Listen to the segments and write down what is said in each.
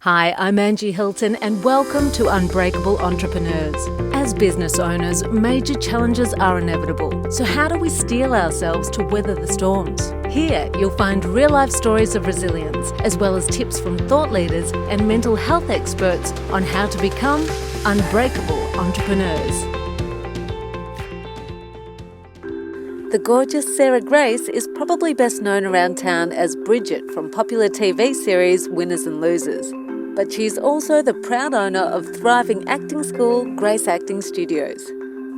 Hi, I'm Angie Hilton and welcome to Unbreakable Entrepreneurs. As business owners, major challenges are inevitable. So how do we steel ourselves to weather the storms? Here, you'll find real-life stories of resilience, as well as tips from thought leaders and mental health experts on how to become unbreakable entrepreneurs. The gorgeous Sarah Grace is probably best known around town as Bridget from popular TV series Winners and Losers. But she's also the proud owner of thriving acting school, Grace Acting Studios.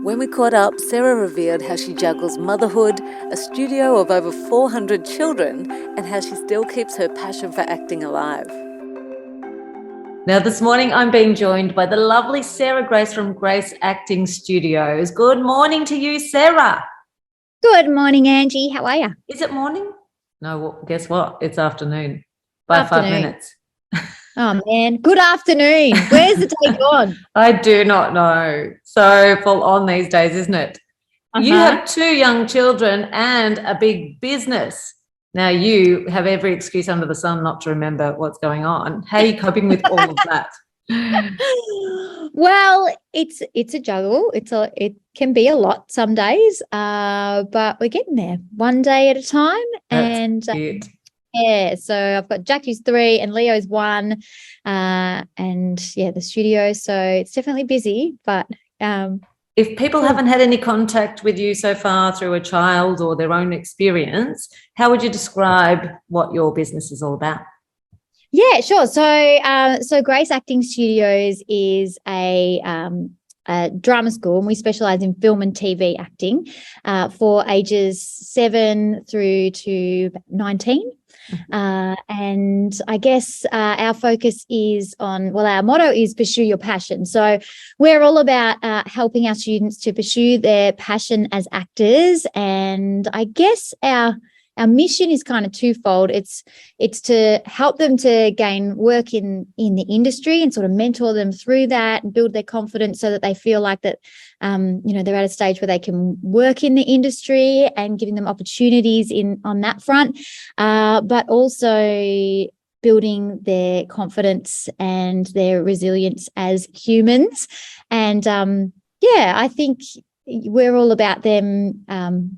When we caught up, Sarah revealed how she juggles motherhood, a studio of over 400 children, and how she still keeps her passion for acting alive. Now, this morning I'm being joined by the lovely Sarah Grace from Grace Acting Studios. Good morning to you, Sarah. Good morning, Angie. How are you? Is it morning? No, well, guess what? It's afternoon by 5 minutes. Oh, man. Good afternoon. Where's the day gone? I do not know. So full on these days, isn't it? You have 2 young children and a big business. Now, you have every excuse under the sun not to remember what's going on. How are you coping with all of that? Well, it's a juggle. It can be a lot some days, but we're getting there one day at a time. That's it. Yeah, so I've got Jack, who's 3, and Leo's 1, and the studio. So it's definitely busy. But if people haven't had any contact with you so far through a child or their own experience, how would you describe what your business is all about? Yeah, sure. So Grace Acting Studios is a drama school, and we specialize in film and TV acting for ages 7 through to 19. And I guess our focus is on, our motto is pursue your passion. So we're all about helping our students to pursue their passion as actors. And I guess our mission is kind of twofold. It's to help them to gain work in the industry and sort of mentor them through that and build their confidence so that they feel like that, they're at a stage where they can work in the industry and giving them opportunities on that front, but also building their confidence and their resilience as humans. And I think we're all about them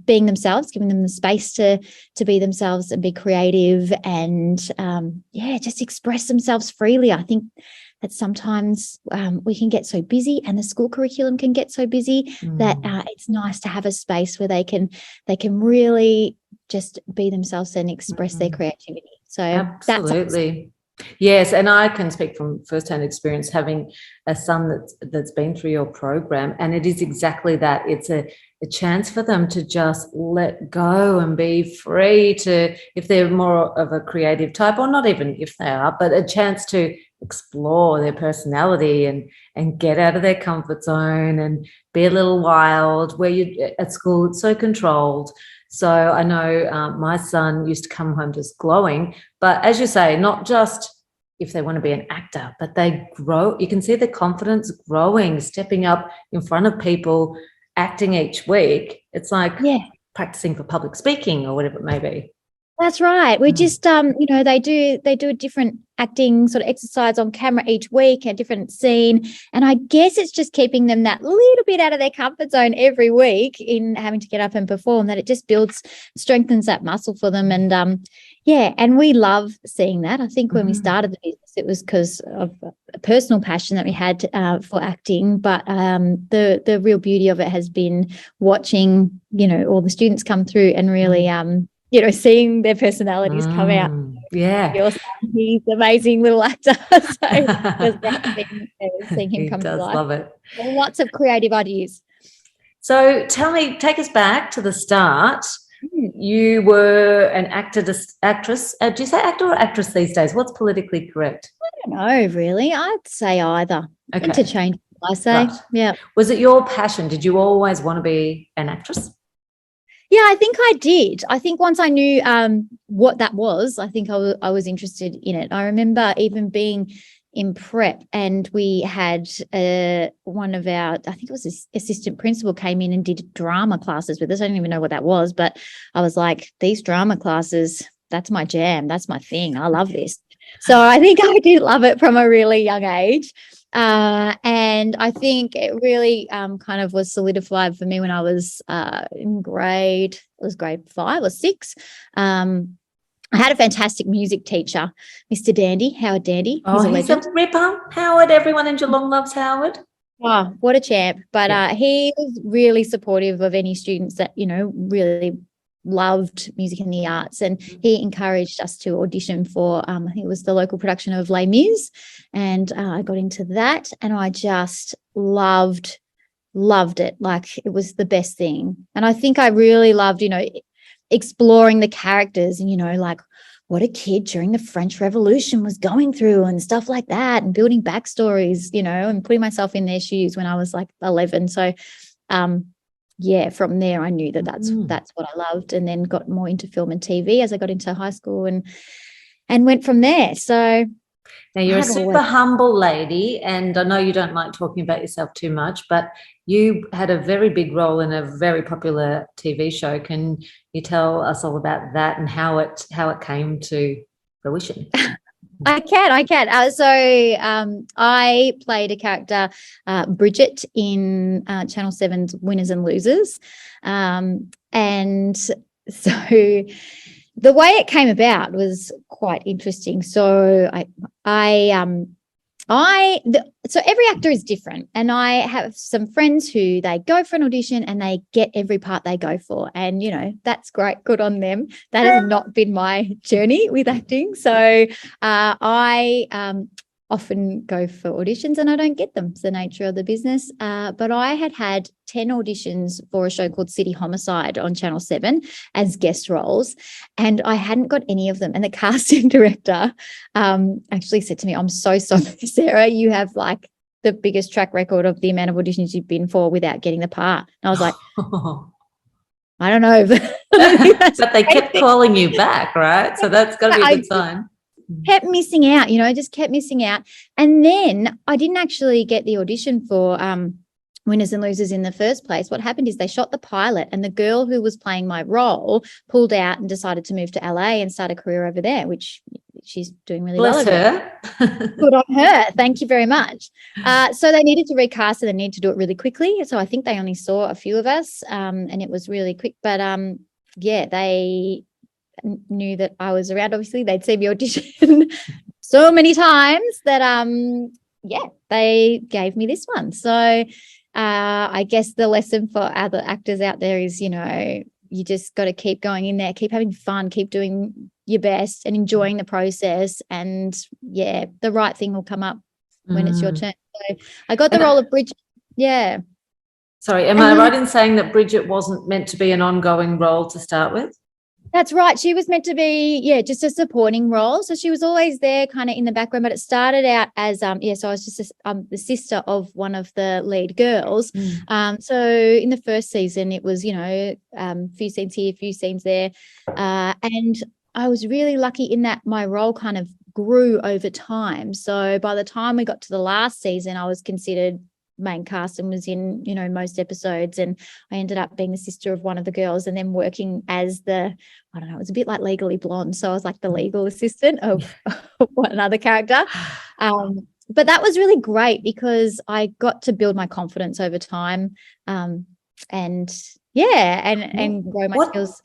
being themselves, giving them the space to be themselves and be creative and, just express themselves freely. I think that sometimes we can get so busy and the school curriculum can get so busy that it's nice to have a space where they can really just be themselves and express their creativity. So absolutely. Yes, and I can speak from firsthand experience having a son that's been through your program, and it is exactly that. It's a chance for them to just let go and be free to, if they're more of a creative type, or not even if they are, but a chance to explore their personality and get out of their comfort zone and be a little wild. Where you at school, it's so controlled. So I know my son used to come home just glowing, but as you say, not just if they want to be an actor, but they grow. You can see the confidence growing, stepping up in front of people, acting each week. It's like practicing for public speaking or whatever it may be. That's right. We just, they do a different acting sort of exercise on camera each week, a different scene. And I guess it's just keeping them that little bit out of their comfort zone every week in having to get up and perform, that it just strengthens that muscle for them. And and we love seeing that. I think when we started the business, it was because of a personal passion that we had for acting. But the real beauty of it has been watching, all the students come through and really, seeing their personalities come out. Yeah. Your son, he's an amazing little actor. So it was seeing him come to life. Love it. Lots of creative ideas. So take us back to the start. You were an actress. Do you say actor or actress these days? What's politically correct? I don't know, really. I'd say either. Okay. Interchangeable, I say. Right. Yeah. Was it your passion? Did you always want to be an actress? Yeah, I think I did. I think once I knew what that was, I think I was interested in it. I remember even being in prep and we had one of our, I think it was this assistant principal came in and did drama classes with us. I didn't even know what that was, but I was like, these drama classes, that's my jam. That's my thing. I love this. So I think I did love it from a really young age. And I think it really kind of was solidified for me when I was in grade 5 or 6. I had a fantastic music teacher, Mr. Dandy, Howard Dandy. Oh, He's a he's legend. a ripper. Howard, everyone in Geelong loves Howard. Oh, what a champ. But Yeah. he was really supportive of any students that, really loved music and the arts. And he encouraged us to audition for, I think it was the local production of Les Mis. And I got into that and I just loved it. Like it was the best thing. And I think I really loved, exploring the characters and, like what a kid during the French Revolution was going through and stuff like that, and building backstories, and putting myself in their shoes when I was like 11. So, from there I knew that that's what I loved, and then got more into film and TV as I got into high school and went from there. So now you're a super humble lady, and I know you don't like talking about yourself too much, but you had a very big role in a very popular TV show. Can you tell us all about that and how it came to fruition? I can. I played a character, Bridget, in Channel 7's Winners and Losers. And so the way it came about was quite interesting. So so every actor is different, and I have some friends who they go for an audition and they get every part they go for, and that's great, good on them. That has not been my journey with acting. So I often go for auditions and I don't get them. It's the nature of the business. But I had 10 auditions for a show called City Homicide on Channel 7 as guest roles, and I hadn't got any of them. And the casting director actually said to me, "I'm so sorry, Sarah, you have like the biggest track record of the amount of auditions you've been for without getting the part." And I was like, I don't know. But they kept calling you back, right? So that's got to be a good sign. Kept missing out, just kept missing out. And then I didn't actually get the audition for Winners and Losers in the first place. What happened is they shot the pilot, and the girl who was playing my role pulled out and decided to move to LA and start a career over there, which she's doing really well. Bless her. Good on her. Thank you very much. So they needed to recast, and they needed to do it really quickly. So I think they only saw a few of us, and it was really quick. But they knew that I was around. Obviously, they'd seen me audition so many times that they gave me this one. So I guess the lesson for other actors out there is, you just got to keep going in there, keep having fun, keep doing your best and enjoying the process, and the right thing will come up when it's your turn. So I got the role of Bridget. Yeah. Sorry, am I right in saying that Bridget wasn't meant to be an ongoing role to start with? That's right. She was meant to be, just a supporting role. So she was always there kind of in the background, but it started out as, so I was just the sister of one of the lead girls. So in the first season, it was, few scenes here, few scenes there. And I was really lucky in that my role kind of grew over time. So by the time we got to the last season, I was considered main cast and was in most episodes, and I ended up being the sister of one of the girls and then working as it was a bit like Legally Blonde, so I was like the legal assistant of another character, but that was really great because I got to build my confidence over time, and grow my skills.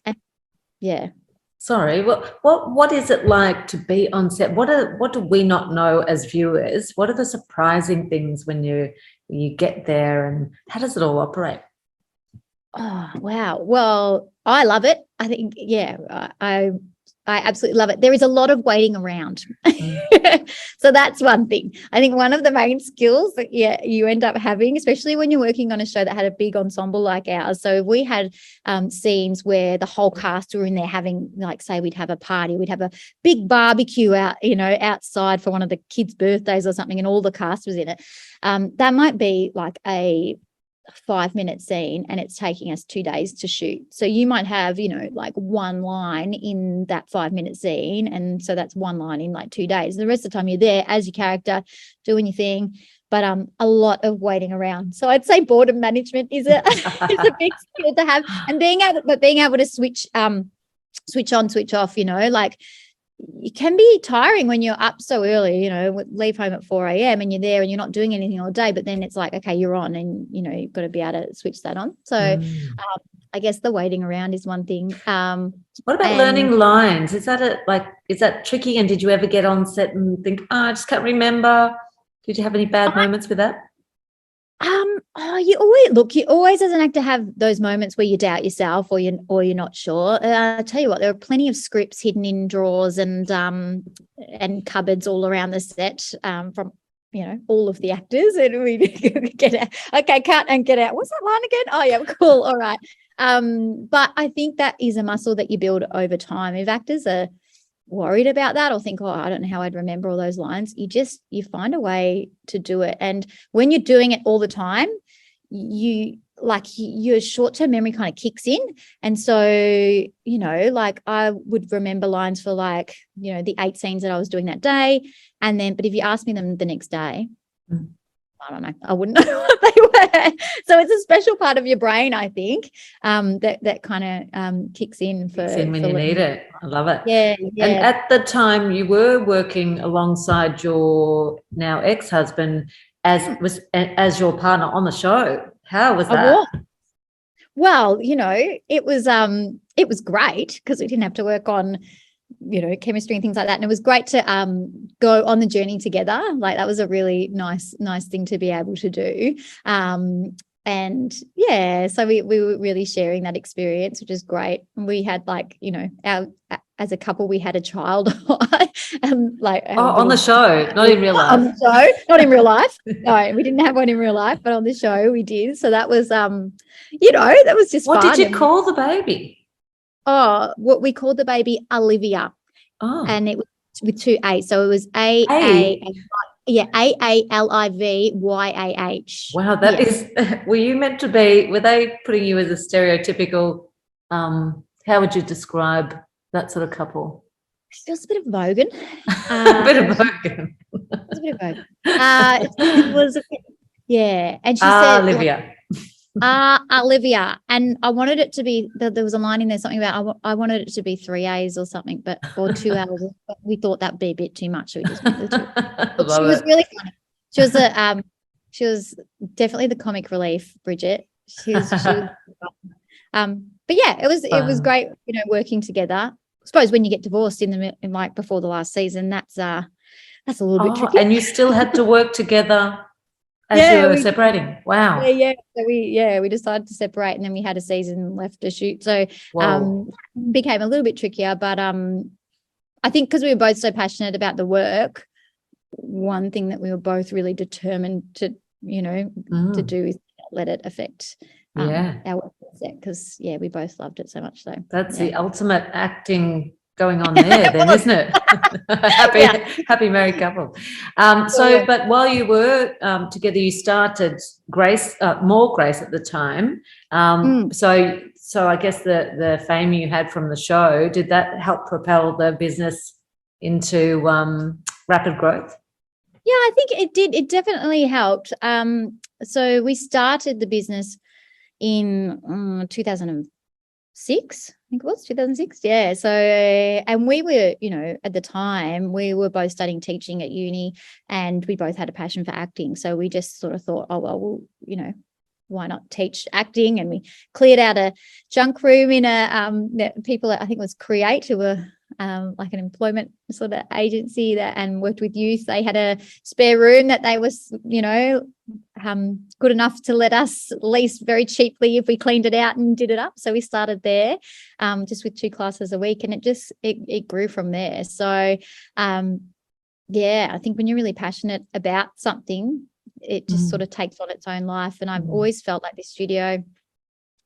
Sorry, what is it like to be on set? What do we not know as viewers? What are the surprising things when you get there, and how does it all operate? Oh, wow. Well, I love it. I think, I absolutely love it. There is a lot of waiting around. So that's one thing. I think one of the main skills that you end up having, especially when you're working on a show that had a big ensemble like ours. So we had scenes where the whole cast were in there having, like, say we'd have a party, we'd have a big barbecue out, outside for one of the kids' birthdays or something, and all the cast was in it. That might be like a 5-minute scene and it's taking us 2 days to shoot. So you might have, like one line in that 5-minute scene. And so that's one line in like 2 days. The rest of the time you're there as your character doing your thing, but a lot of waiting around. So I'd say boredom management is a big skill to have, and being able to switch on, switch off, like it can be tiring when you're up so early, you know, leave home at 4 a.m. and you're there and you're not doing anything all day, but then it's like, okay, you're on, and, you know, you've got to be able to switch that on. So I guess the waiting around is one thing. What about learning lines? Is that tricky? And did you ever get on set and think, I just can't remember? Did you have any bad moments with that? You always as an actor have those moments where you doubt yourself or you're not sure. I tell you what, there are plenty of scripts hidden in drawers and cupboards all around the set from, you know, all of the actors, and we get out. Okay, cut and get out. What's that line again? Oh yeah, cool. All right. But I think that is a muscle that you build over time. If actors are worried about that or think, oh, I don't know how I'd remember all those lines, you find a way to do it. And when you're doing it all the time, your short-term memory kind of kicks in. And so, you know, like I would remember lines for, like, you know, the 8 scenes that I was doing that day. And then, but if you ask me them the next day, I don't know, I wouldn't know what they were. So it's a special part of your brain, I think, that kind of kicks in when you need it. I love it. Yeah. And at the time you were working alongside your now ex-husband as your partner on the show. How was that? Well, you know, it was great because we didn't have to work on, you know, chemistry and things like that. And it was great to go on the journey together. Like, that was a really nice thing to be able to do. And yeah, so we were really sharing that experience, which is great. And we had, like, you know, as a couple, we had a child on the show, not in real life. On the show, not in real life. No, we didn't have one in real life, but on the show we did. So that was, you know, that was just fun. What did you call the baby? Oh, what we called the baby Olivia. Oh. And it was with 2 A's. So it was AALIVYAH. Wow, that is. Were they putting you as a stereotypical, how would you describe that sort of couple? It was a bit of Vogan. A bit of Vogan. It was a bit of Vogan. It was a bit, yeah. And she said, Olivia. Olivia. And I wanted it to be, there was a line in there, something about, I wanted it to be 3 A's or something, or 2 L's. But we thought that'd be a bit too much. So we just went with 2. She was really funny. She was definitely the comic relief, Bridget. She was but yeah, it was great, you know, working together. I suppose when you get divorced in like before the last season, that's a little bit tricky. And you still had to work together as you were separating. Wow. Yeah. So we decided to separate, and then we had a season left to shoot. So became a little bit trickier. But I think because we were both so passionate about the work, one thing that we were both really determined to, you know, to do is not let it affect our work set, because we both loved it so much. So that's the ultimate acting going on there then, isn't it? happy married couple. But while you were together, you started More Grace at the time. So I guess the fame you had from the show, did that help propel the business into rapid growth? Yeah, I think it did. It definitely helped. So we started the business in 2006. I think it was 2006. Yeah. So, and we were, you know, at the time we were both studying teaching at uni, and we both had a passion for acting. So we just sort of thought, oh, well, we'll, you know, why not teach acting? And we cleared out a junk room in people that I think was Create, who were like an employment sort of agency and worked with youth. They had a spare room that they was, you know, good enough to let us lease very cheaply if we cleaned it out and did it up. So we started there just with 2 classes a week, and it grew from there. So I think when you're really passionate about something, it just sort of takes on its own life. And I've always felt like this studio,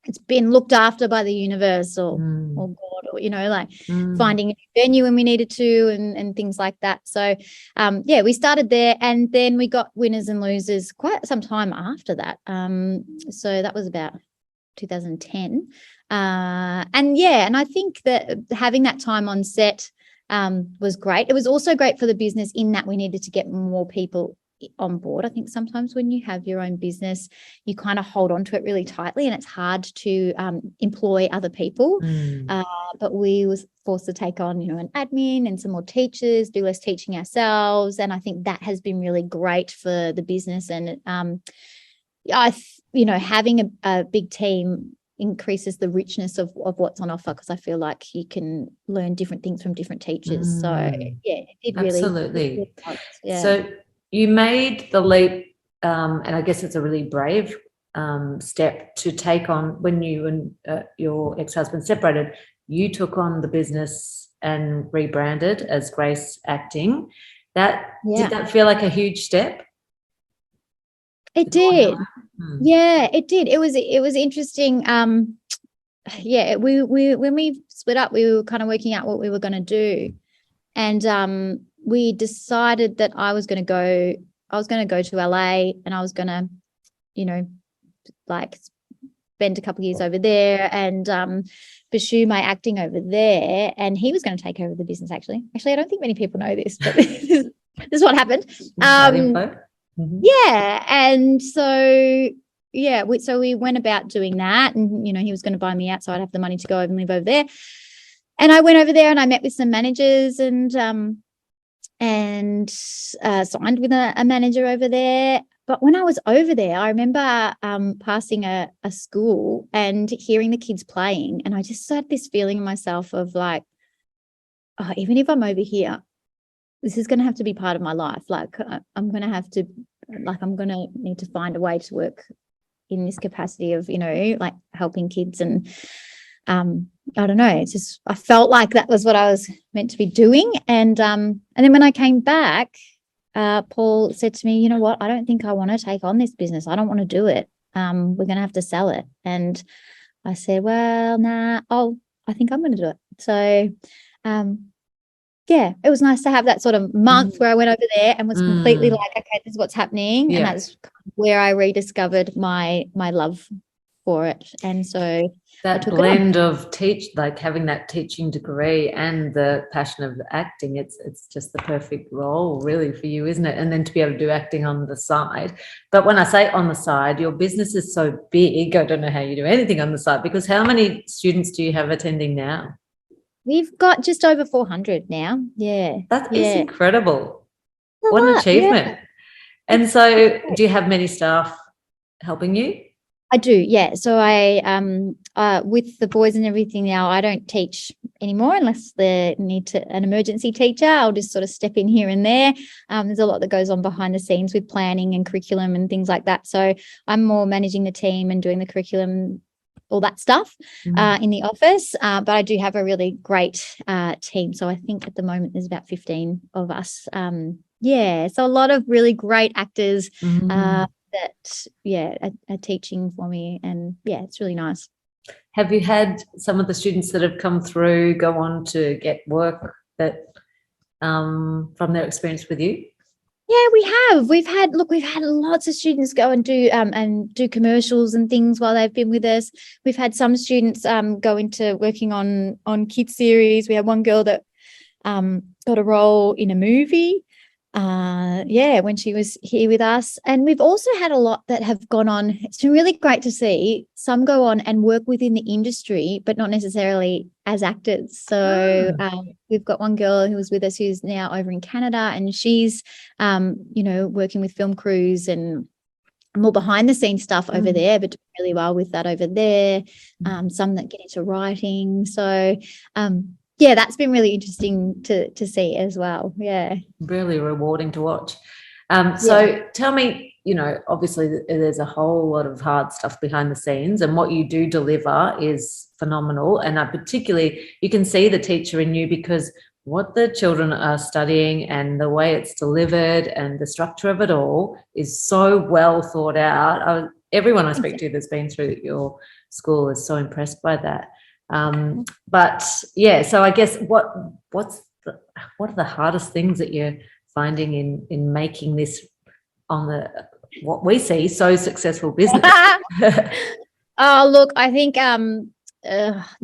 it's been looked after by the universe or God, or, you know, like finding a new venue when we needed to and things like that. So, we started there, and then we got Winners and Losers quite some time after that. So that was about 2010. And I think that having that time on set was great. It was also great for the business in that we needed to get more people on board. I think sometimes when you have your own business, you kind of hold on to it really tightly, and it's hard to employ other people. But we was forced to take on, an admin and some more teachers, do less teaching ourselves. And I think that has been really great for the business. And having a big team increases the richness of what's on offer, because I feel like you can learn different things from different teachers. So yeah, it really absolutely. Yeah. So you made the leap, and I guess it's a really brave step to take on when you and your ex-husband separated. You took on the business and rebranded as Grace Acting. Did that feel like a huge step? It did. Yeah, it did. It was interesting. We when we split up, we were kind of working out what we were going to do, and we decided that I was going to go to LA, and I was going to, spend a couple of years over there and pursue my acting over there, and he was going to take over the business. Actually, I don't think many people know this, but this is what happened. Yeah, and so we went about doing that, and he was going to buy me out, so I'd have the money to go over and live over there. And I went over there and I met with some managers and signed with a manager over there. But when I was over there, I remember passing a school and hearing the kids playing, and I just had this feeling in myself of like, oh, even if I'm over here, this is going to have to be part of my life. Like I'm going to need to find a way to work in this capacity of, helping kids. And I don't know, it's just, I felt like that was what I was meant to be doing. And then when I came back, Paul said to me, you know what, I don't think I want to take on this business. I don't want to do it. We're going to have to sell it. And I said, well, nah, I think I'm going to do it. So, it was nice to have that sort of month where I went over there and was completely like, okay, this is what's happening. Yeah. And that's where I rediscovered my love for it. And so that blend of having that teaching degree and the passion of the acting, it's just the perfect role really for you, isn't it? And then to be able to do acting on the side. But when I say on the side, your business is so big, I don't know how you do anything on the side, because how many students do you have attending now? We've got just over 400 now. Yeah. That is incredible. What an achievement. Yeah. And so do you have many staff helping you? I do, yeah. So I, with the boys and everything now, I don't teach anymore unless they need an emergency teacher. I'll just sort of step in here and there. There's a lot that goes on behind the scenes with planning and curriculum and things like that. So I'm more managing the team and doing the curriculum, all that stuff in the office. But I do have a really great team. So I think at the moment there's about 15 of us. So a lot of really great actors that are teaching for me, and it's really nice. Have you had some of the students that have come through go on to get work that from their experience with you? Yeah, we have. We've had lots of students go and do commercials and things while they've been with us. We've had some students go into working on kids series. We had one girl that got a role in a movie. When she was here with us. And we've also had a lot that have gone on. It's been really great to see some go on and work within the industry, but not necessarily as actors. So we've got one girl who was with us who's now over in Canada, and she's, working with film crews and more behind the scenes stuff over there, but doing really well with that over there. Some that get into writing. So, that's been really interesting to see as well. Yeah. Really rewarding to watch. So tell me, obviously there's a whole lot of hard stuff behind the scenes, and what you do deliver is phenomenal. And particularly you can see the teacher in you, because what the children are studying and the way it's delivered and the structure of it all is so well thought out. Everyone I speak to that's been through your school is so impressed by that. So I guess what are the hardest things that you're finding in making this what we see so successful business? Look, I think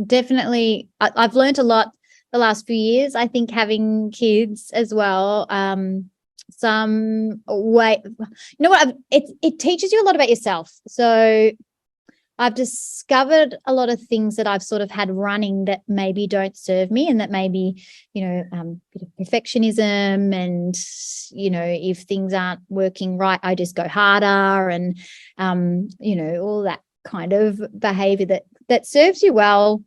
definitely I've learned a lot the last few years. I think having kids as well, some way. You know what? It teaches you a lot about yourself. So I've discovered a lot of things that I've sort of had running that maybe don't serve me, and that maybe, bit of perfectionism, and, if things aren't working right, I just go harder, and, all that kind of behavior that serves you well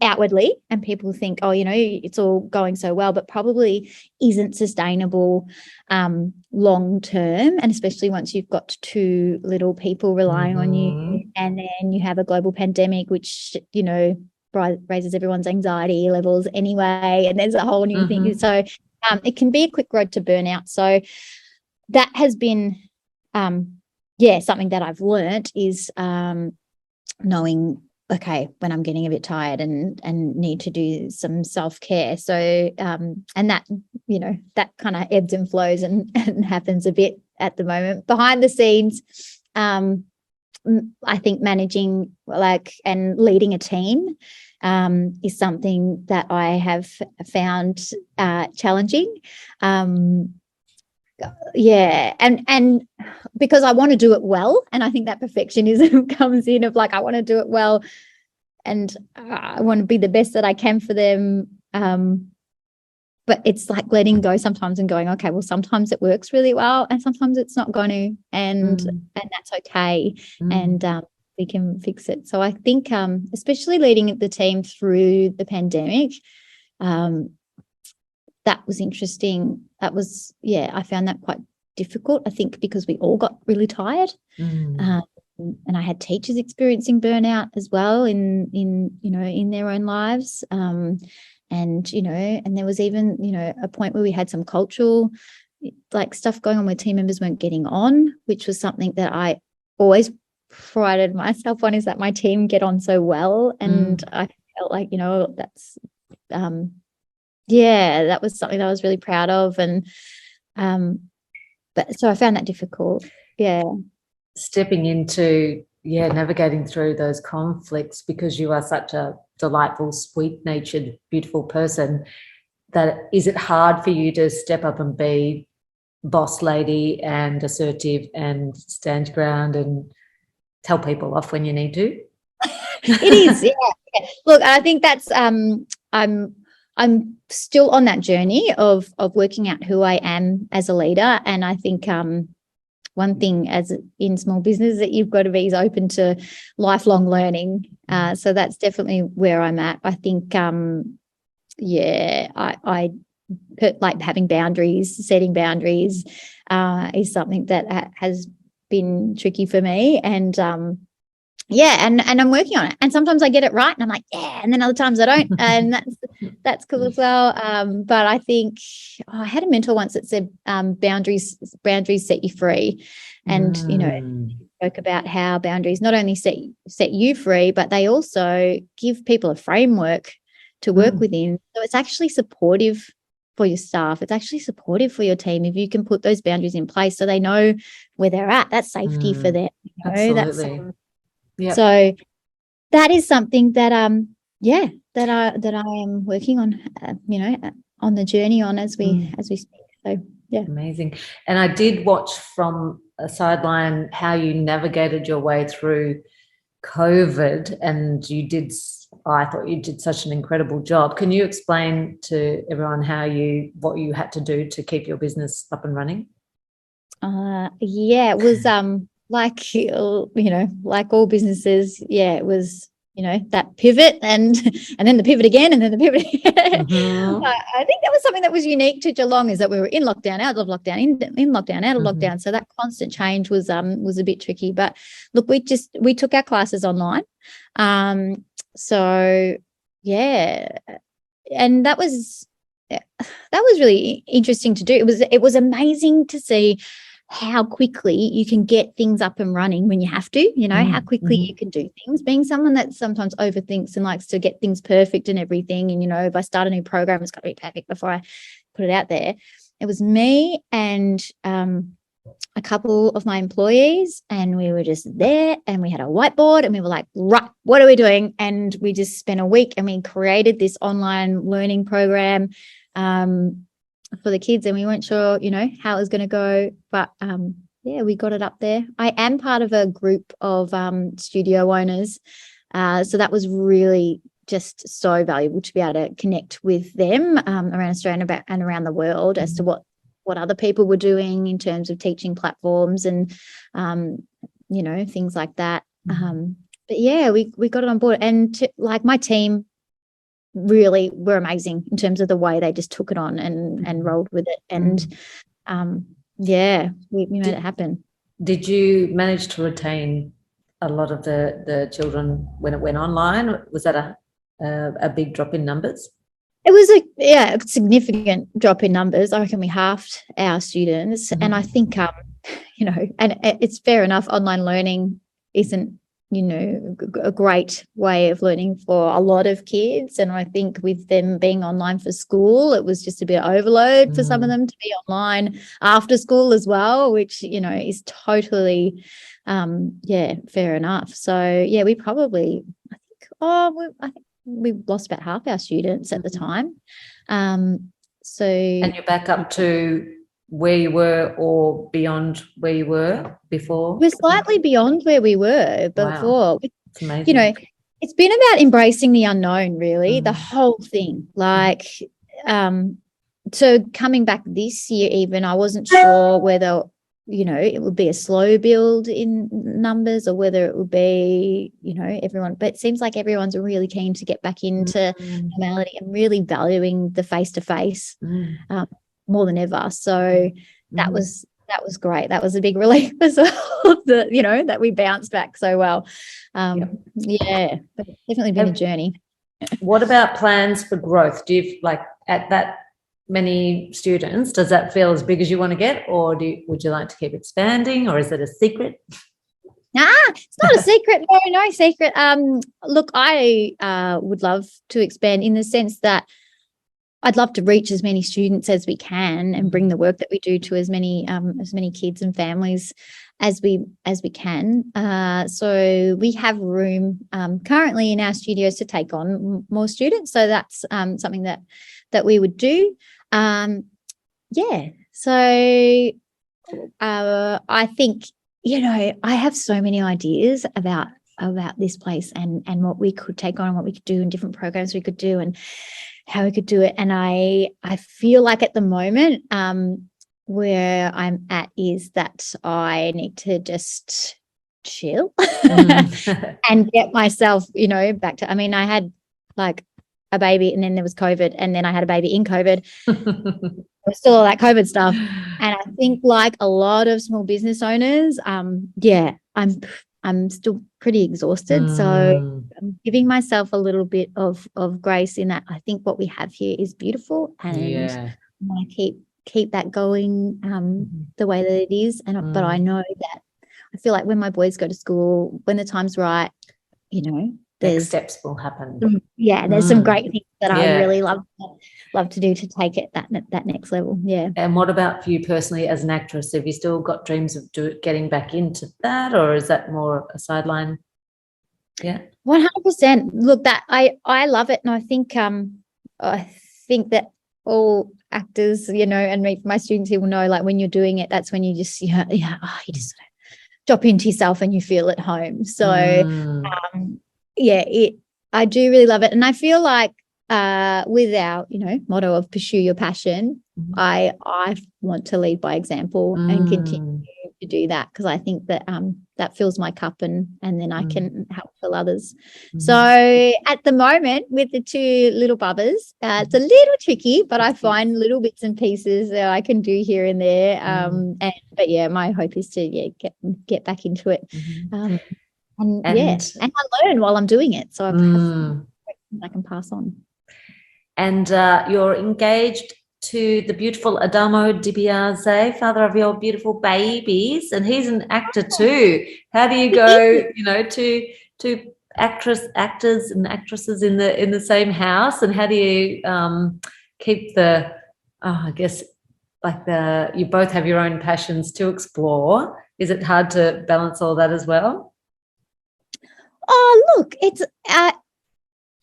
outwardly, and people think, oh, it's all going so well, but probably isn't sustainable long term, and especially once you've got two little people relying on you, and then you have a global pandemic, which raises everyone's anxiety levels anyway, and there's a whole new thing. So it can be a quick road to burnout. So that has been something that I've learnt is knowing, okay, when I'm getting a bit tired and need to do some self-care. So, and that, that kind of ebbs and flows and happens a bit at the moment. Behind the scenes, I think managing and leading a team is something that I have found challenging. And because I want to do it well, and I think that perfectionism comes in of I want to do it well, and I want to be the best that I can for them, but it's letting go sometimes and going, okay, well, sometimes it works really well and sometimes it's not going to, and that's okay, and we can fix it. So I think especially leading the team through the pandemic, that was interesting. That was, I found that quite difficult, I think, because we all got really tired. And I had teachers experiencing burnout as well in their own lives. And there was even, a point where we had some cultural stuff going on where team members weren't getting on, which was something that I always prided myself on, is that my team get on so well. And I felt that's that was something that I was really proud of. And but so I found that difficult. Stepping into navigating through those conflicts, because you are such a delightful, sweet-natured, beautiful person, that is it hard for you to step up and be boss lady and assertive and stand your ground and tell people off when you need to? It is, Look, I think that's I'm still on that journey of working out who I am as a leader. And I think one thing as in small business that you've got to be is open to lifelong learning. So that's definitely where I'm at. I think, I having boundaries, setting boundaries is something that has been tricky for me. And and I'm working on it. And sometimes I get it right and I'm like, and then other times I don't. And that's cool as well. But I think I had a mentor once that said boundaries set you free. And, spoke about how boundaries not only set you free, but they also give people a framework to work within. So it's actually supportive for your staff. It's actually supportive for your team if you can put those boundaries in place so they know where they're at. That's safety for them. Absolutely. So that is something that that I am working on, on the journey on as we speak. So amazing. And I did watch from a sideline how you navigated your way through COVID, and I thought you did such an incredible job. Can you explain to everyone what you had to do to keep your business up and running? It was like all businesses, it was, that pivot and then the pivot again and then the pivot again. I think that was something that was unique to Geelong, is that we were in lockdown, out of lockdown, in lockdown, out of lockdown. So that constant change was a bit tricky. But look, we took our classes online. And that was really interesting to do. It was amazing to see how quickly you can get things up and running when you have to, how quickly you can do things. Being someone that sometimes overthinks and likes to get things perfect and everything, and, if I start a new program, it's got to be perfect before I put it out there. It was me and a couple of my employees, and we were just there and we had a whiteboard and we were like, right, what are we doing? And we just spent a week and we created this online learning program. for the kids, and we weren't sure, how it was going to go, but yeah, we got it up there. I am part of a group of studio owners, so that was really just so valuable to be able to connect with them around Australia and around the world as to what other people were doing in terms of teaching platforms and things like that. But yeah, we got it on board, and like my team really were amazing in terms of the way they just took it on and rolled with it, and yeah, we made it happen. Did you manage to retain a lot of the children when it went online? Was that a big drop in numbers? It was a significant drop in numbers. I reckon we halved our students, and I think and it's fair enough. Online learning isn't a great way of learning for a lot of kids, and I think with them being online for school, it was just a bit of overload for some of them to be online after school as well, which is totally fair enough. So yeah, we probably I think we lost about half our students at the time. And you're back up to where you were or beyond where you were before? We're slightly beyond where we were before. Wow. It's amazing. It's been about embracing the unknown, really, the whole thing. Like, so coming back this year even, I wasn't sure whether, it would be a slow build in numbers or whether it would be, everyone. But it seems like everyone's really keen to get back into normality and really valuing the face-to-face more than ever. So that was great. That was a big relief as well, that we bounced back so well. Yeah, but it's definitely been a journey. What about plans for growth? Do you at that many students, does that feel as big as you want to get, or would you like to keep expanding, or is it a secret? It's not a secret. No secret. Look, I would love to expand in the sense that I'd love to reach as many students as we can and bring the work that we do to as many kids and families as we can. So we have room currently in our studios to take on more students. So that's something that we would do. So I think I have so many ideas about this place and what we could take on and what we could do and different programs we could do and how we could do it. And I feel like at the moment where I'm at is that I need to just chill and get myself, back to, I had like a baby and then there was COVID and then I had a baby in COVID. There was still all that COVID stuff. And I think like a lot of small business owners, I'm still pretty exhausted. So I'm giving myself a little bit of grace in that. I think what we have here is beautiful and I want to keep that going the way that it is. But I know that I feel like when my boys go to school, when the time's right, next steps will happen. There's some great things that I really love to do to take it that next level. Yeah. And what about for you personally as an actress? Have you still got dreams of getting back into that, or is that more a sideline? Yeah. 100%. Look, that I love it, and I think that all actors, and my students here will know, like when you're doing it, that's when you just you just sort of drop into yourself and you feel at home. So I do really love it, and I feel like with our motto of pursue your passion, I want to lead by example and continue to do that, because I think that that fills my cup and then I can help fill others. So at the moment with the two little bubbers, it's a little tricky, but I find little bits and pieces that I can do here and there. But my hope is to get back into it. And I learn while I'm doing it, so I can pass on. And you're engaged to the beautiful Adamo DiBiase, father of your beautiful babies, and he's an actor too. How do you go, to actors and actresses in the same house, and how do you keep you both have your own passions to explore? Is it hard to balance all that as well? Oh, look, it's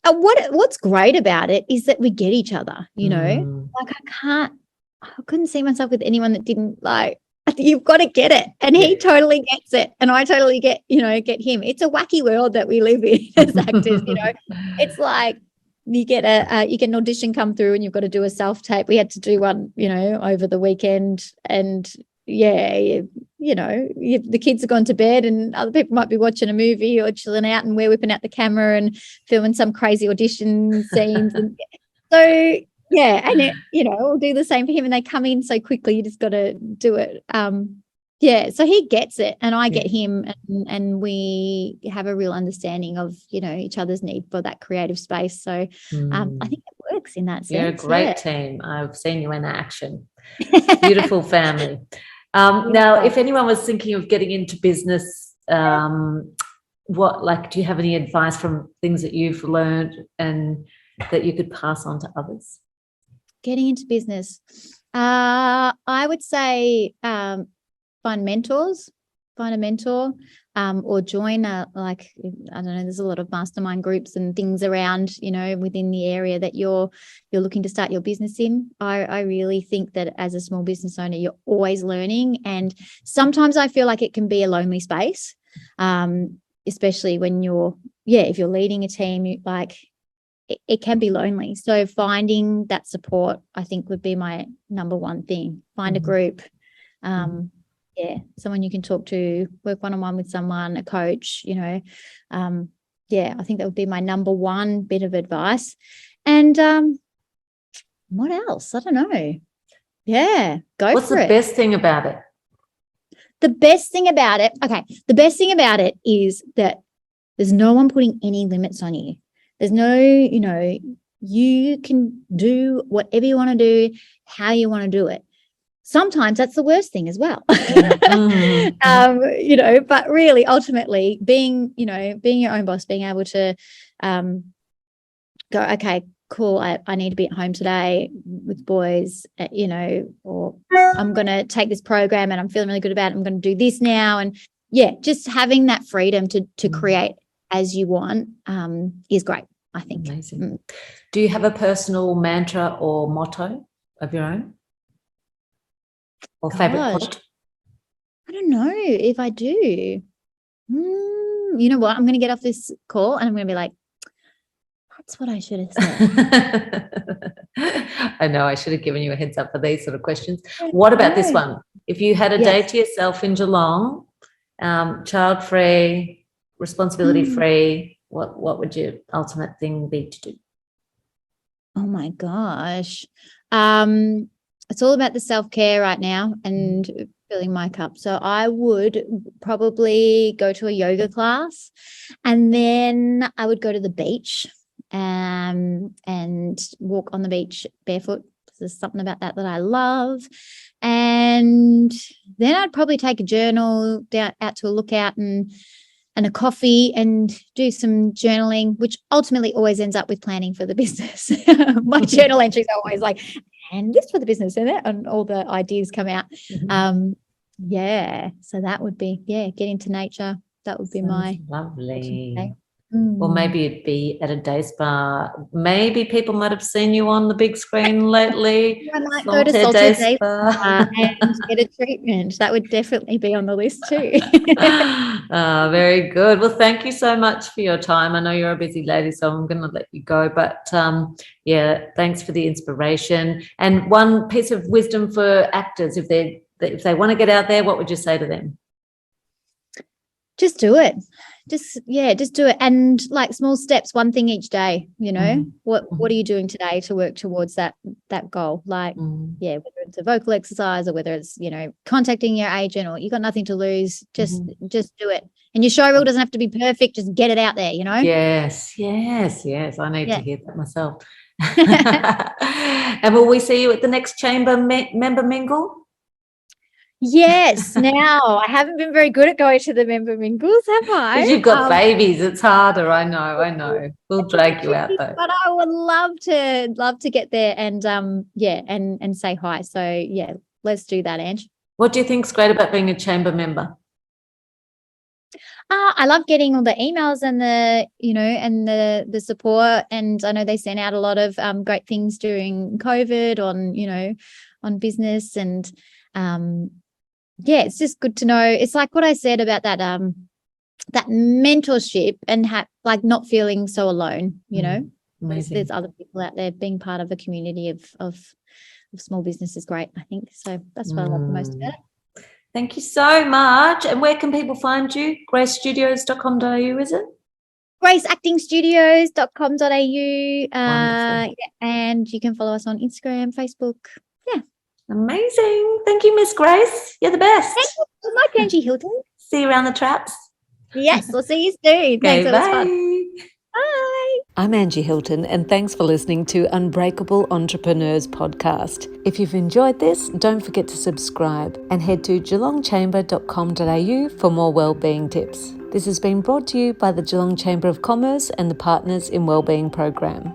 what's great about it is that we get each other, like I couldn't see myself with anyone that didn't like, you've got to get it. And he totally gets it. And I totally get him. It's a wacky world that we live in as actors, It's like you get an audition come through and you've got to do a self-tape. We had to do one, over the weekend. And the kids have gone to bed and other people might be watching a movie or chilling out, and we're whipping out the camera and filming some crazy audition scenes. And so yeah, and we'll do the same for him, and they come in so quickly. You just got to do it. So he gets it, and I get him, and we have a real understanding of each other's need for that creative space. So I think it works in that sense. You're a great team. I've seen you in action. Beautiful family. Now, if anyone was thinking of getting into business, do you have any advice from things that you've learned and that you could pass on to others? Getting into business, I would say find mentors, find a mentor, or join I don't know, there's a lot of mastermind groups and things around, within the area that you're looking to start your business in. I really think that as a small business owner, you're always learning, and sometimes I feel like it can be a lonely space, especially when if you're leading a team, it can be lonely. So finding that support, I think, would be my number one thing. Find a group, someone you can talk to, work one-on-one with someone, a coach, I think that would be my number one bit of advice. And what else? I don't know. Yeah, go for it. What's the best thing about it? The best thing about it is that there's no one putting any limits on you. There's no, you can do whatever you want to do, how you want to do it. Sometimes that's the worst thing as well. But really, ultimately, being your own boss, being able to go, okay, cool, I need to be at home today with boys, or I'm going to take this program and I'm feeling really good about it. I'm going to do this now. And just having that freedom to create as you want is great, I think. Amazing. Do you have a personal mantra or motto of your own? Or favourite quote? I don't know if I do. You know what? I'm going to get off this call and I'm going to be like, that's what I should have said. I know, I should have given you a heads up for these sort of questions. What about this one? If you had a day to yourself in Geelong, child-free, responsibility-free, what would your ultimate thing be to do? Oh, my gosh. It's all about the self-care right now and filling my cup. So I would probably go to a yoga class, and then I would go to the beach and walk on the beach barefoot. There's something about that I love. And then I'd probably take a journal out to a lookout and a coffee and do some journaling, which ultimately always ends up with planning for the business. My journal entries are always like, and this for the business, and all the ideas come out. So that would be, get into nature. That would be my lovely. Or maybe it'd be at a day spa. Maybe people might have seen you on the big screen lately. I might go to Saltair Day Spa and get a treatment. That would definitely be on the list too. Very good. Well, thank you so much for your time. I know you're a busy lady, so I'm going to let you go. But thanks for the inspiration. And one piece of wisdom for actors, if they want to get out there, what would you say to them? Just do it. Just do it. And like small steps, one thing each day, what are you doing today to work towards that goal? Like, whether it's a vocal exercise or whether it's, contacting your agent, or you got nothing to lose, just do it. And your show reel doesn't have to be perfect. Just get it out there, Yes. I need to hear that myself. And will we see you at the next chamber member mingle? Yes. Now, I haven't been very good at going to the member mingles, have I? Because you've got babies. It's harder. I know. We'll drag you out though. But I would love to get there and and say hi. So let's do that, Ange. What do you think's great about being a chamber member? I love getting all the emails and the support. And I know they sent out a lot of great things during COVID on business. And it's just good to know. It's like what I said about that mentorship and not feeling so alone, there's other people out there. Being part of a community of small business is great, I think. So that's what I love the most about it. Thank you so much. And where can people find you? gracestudios.com.au, is it? graceactingstudios.com.au. And you can follow us on Instagram, Facebook. Yeah. Amazing. Thank you, Miss Grace. You're the best. Thank you so much, Angie Hilton. See you around the traps. Yes, we'll see you soon. Thanks, bye. it was fun. Bye. I'm Angie Hilton, and thanks for listening to Unbreakable Entrepreneurs Podcast. If you've enjoyed this, don't forget to subscribe and head to geelongchamber.com.au for more wellbeing tips. This has been brought to you by the Geelong Chamber of Commerce and the Partners in Wellbeing program.